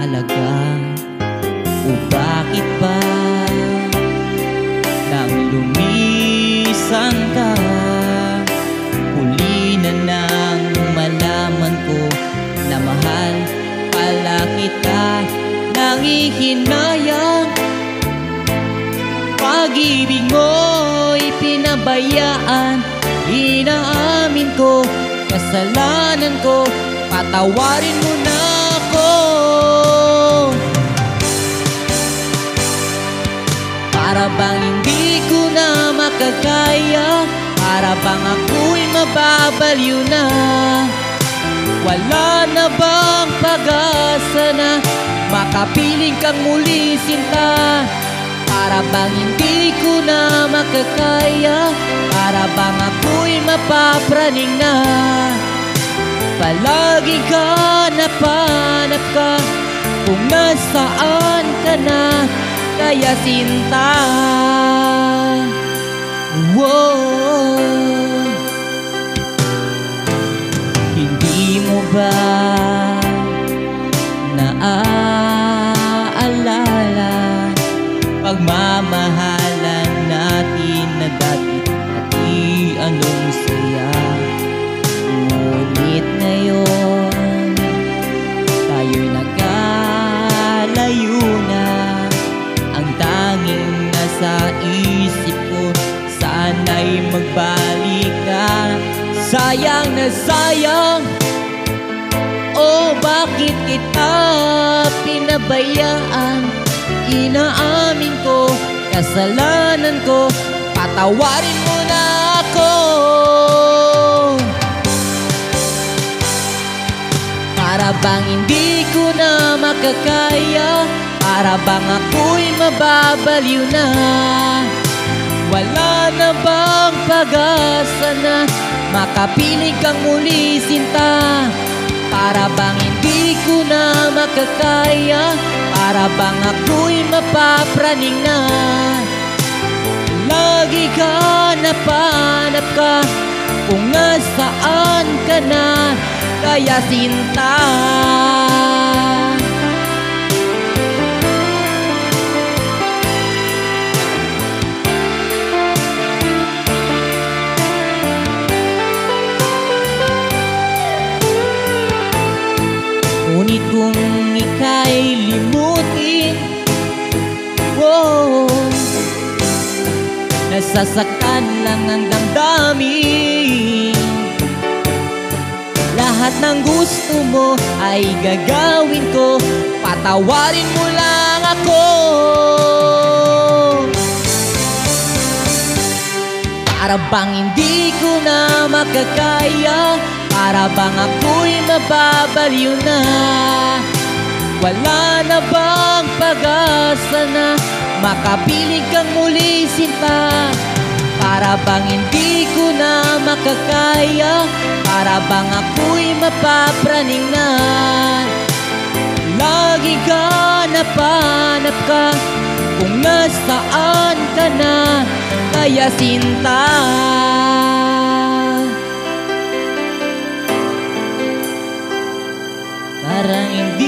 mahalaga. O bakit ba nang lumisan ka, huli na nang malaman ko na mahal pala kita. Nangihinayang pag-ibig mo'y pinabayaan. Inaamin ko, kasalanan ko, patawarin mo na ako. Para bang hindi ko na makakaya, para bang ako'y mababaliw na. Wala na bang pag-asa na makapiling kang muli, sinta? Para bang hindi ko na makakaya, para bang ako'y mapapraning na. Palagi ka napanap ka, kung nasaan ka na, kaya sinta. Wow. Hindi mo ba naaalala pagmamahalan natin na dati anong saya? Ngunit ngayon tayo'y nagkalayo na. Ang tanging nasa isip ko, sana'y magbalik ka. Sayang na sayang, oh bakit kita pinabayaan? Inaamin ko, kasalanan ko, patawarin mo na ako. Para bang hindi ko na makakaya, para bang ako'y mababaliw na. Wala na bang pag-asa na makapiling kang muli, sinta? Para bang hindi ko na makakaya, para bang ako'y mapapraning na. Lagi ka napanap ka, kung nasaan ka na, kaya sinta. Ngunit kung ika'y limutin, oh, nasasaktan lang ang damdamin. Lahat ng gusto mo ay gagawin ko, patawarin mo lang ako. Para bang hindi ko na makakaya, para bang ako'y mababaliw na. Wala na bang pag-asa na makapiling kang muli, sinta? Para bang hindi ko na makakaya, para bang ako'y mapapraning na. Lagi ka napanap ka, kung nasaan ka na, kaya sinta. Parang hindi